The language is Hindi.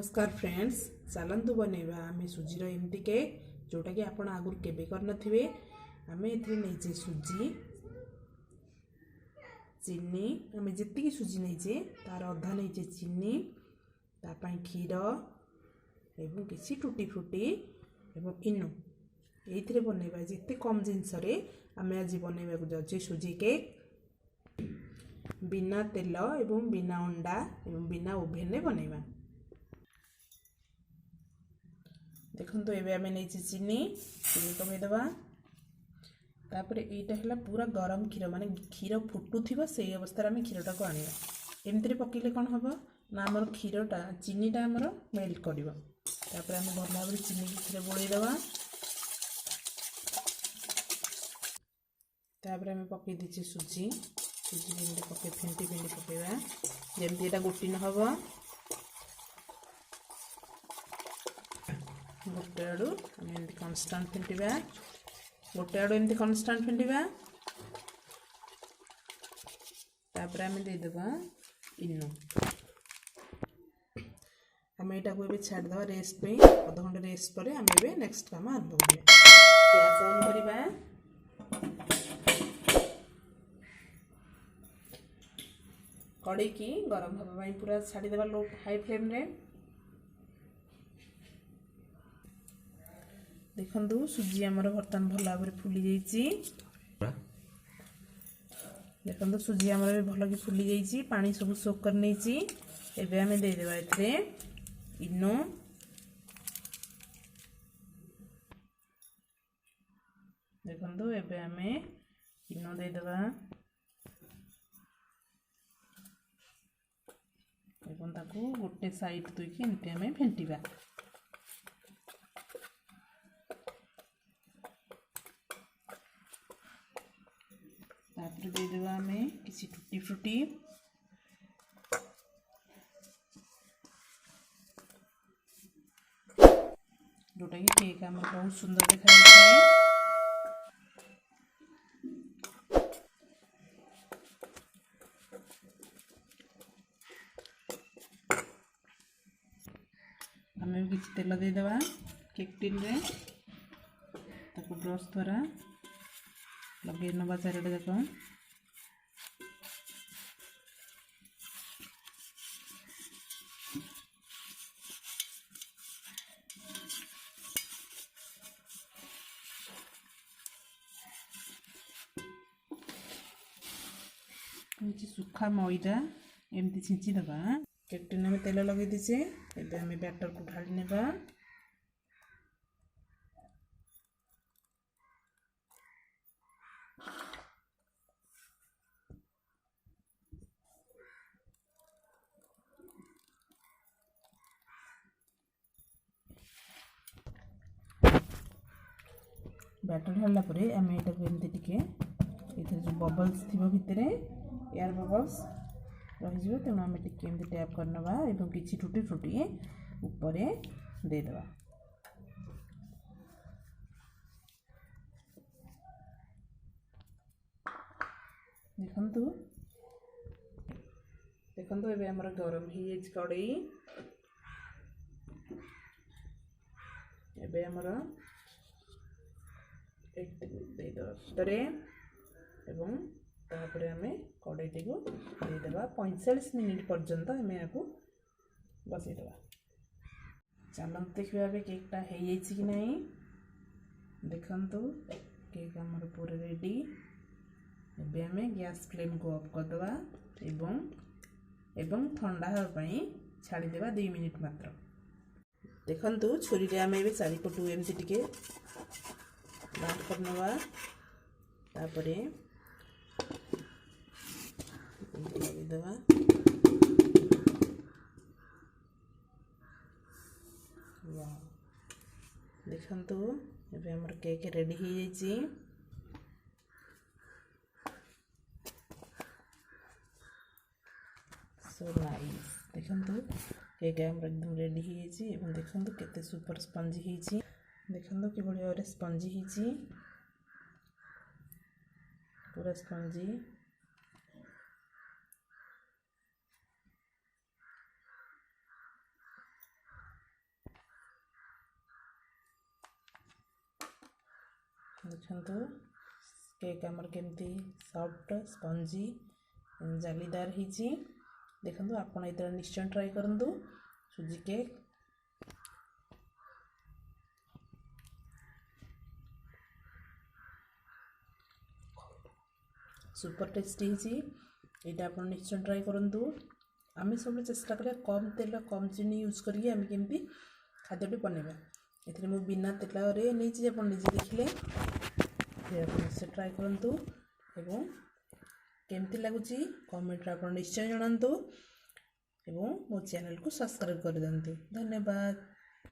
नमस्कार फ्रेंड्स, चलतु बनैबा आमे सुजीर एमती केक जोटा कि आपण आगुर केबे कर नथिबे। आमे एथरे नैचे सुजी चीनी, आमे जेतिकी सुजी नैचे तार अधा नैचे चीनी, तापाई क्षीर एवं किसी टूटी फ्रूटी एवं इनो एइथरे बनैबा। जेते कम जिनस रे आमे आज बनैबा को जाउछे सुजी केक बिना तेल एवं बिना अंडा एवं बिना ओभेन रे बनैबा। देखो एबे आमे नैचे चीनी पकईदेवा। तापर एटा है पूरा गरम क्षीर माने क्षीर फुटुथिबो से अवस्था आमे क्षीरटा को आनिबा। एमती पकईले कौन हम ना आमर क्षीरटा चीनीटा आमर मेल्ट करिवो। तापर आमे भल भाव चीनी क्षीर बोलईदेवा। तापर आमे पकई दीचे सुजी एमती पकई फेंटी पकईबा जेमती एटा गोटी न हबो। गोटे आड़ू एमती कन्स्टांट फेंटा, गोटे आड़ू एमती कन्स्टांट फेंटा। तापर आमे देदेबा इनो। आमे एटा को छाड़देबा रेस्ट पे। आधा घंटा रेस्ट पर आमे एबे नेक्स्ट काम आरंभ करिबा। गैस ऑन करिबा। कड़ाई की गरम हवा पई पूरा छाड़ीदेबा लो हाई फ्लेम रे। देखंतु सुजी हमर बर्तन भल भाव फुली जाइछि। देखंतु सुजी हमर भल कि फुली जाइछि, पानी सब सोक कर नैछि। एबे हमें दे देबा एथरे इनो। देखंतु एबे हमें इनो दे देबा एवं ताकू गोटे साइड दुई एमती हमें फेंटिबा। तापर दे देबा हमें किसी टूटी फ्रूटी। जोटा कि केक आम बहुत सुंदर देखा जाए। हमें किसी तेल दे देबा केक टिन रे। ताको ब्रश द्वारा लगे नवा चारिटा जाक। सुखा मैदा एमती छिंची दबा। केक टिन में तेल लगे दीचे। एबे हमें बैटर को ढाली नेबा। बैटर ढाला परे आमे एटा को एमती टिके इथे जो बबल्स थिबो भितरे एयर बबल्स रही जिवो। तेणु आमे टिके एमती टैप करनबा एवं किछि टूटी फ्रूटी ऊपरे दे देबा। देखंतु देखंतु एबे हमर गरम ही एज कड़ाई। एबे हमर एक दे दो तरे एवं तापरे हमें कड़ाई टी को दे देबा। 45 मिनिट पर्यंत हमें याको बसई देबा। चलत देखिबा केकटा हो जाइछि कि नहीं। देखंतु केक हमर पूरा रेडी। एबे हमें गैस फ्लेम को ऑफ कर देबा एवं ठंडा होगा पई छाड़ी देबा 2 मिनिट मात्र। देखंतु छुरी रे हमें चारिपटू एमती टिके बात करनवा। तापरे लगे देबा। वाह, देखंतु एबे हमर केक रेडी हो जाइछि। So nice. देखंतु केक हमर एकदम रेडी हो जाइछि एवं देखंतु केते सुपर स्पंजी हिछि। देखंतु कि बढिया रे स्पंजी हिछि, पूरा स्पंजी। देखो केक आमर केमती सॉफ्ट स्पंजी जालीदार ही देखो आप निश्चय ट्राई करूँ सुजी केक सुपर टेस्टी यहाँ आप निश्चय ट्राई करूँ आम सब चेष्टा करें कम तेल कम चीनी यूज करके आम केमती खाद्यटी बनवा ये मुझे बिना तेल नहीं आप निजे देखिले निश्चय ट्राई करूँ एवं केमती लगुच कमेंट आप निश्चय जनातु एवं मो चैनल को सब्सक्राइब कर दिंतु। धन्यवाद।